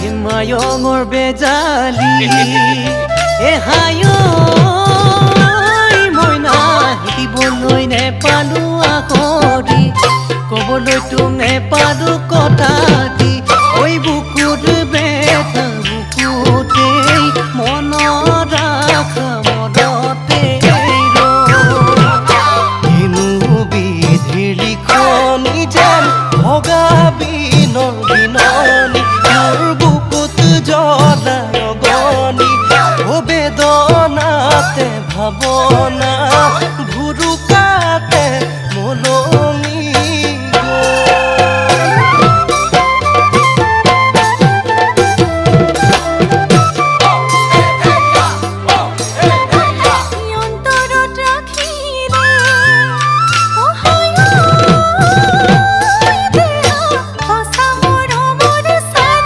হিমায়ঙৰ বেজালি হায় মইনা শিকিবলৈ নেপালো আখৰি ক'বলৈ তোক নেপালো কথাটি ঐ বুকুত বেথা বুকুতেই মনত ৰাখা মনতে কিনো বিধিৰ লিখনি যেন ভগা বিনৰ বিননি মোৰ বুকুত জ্বলাই অগনি ও বেদনাতে ভাৱনা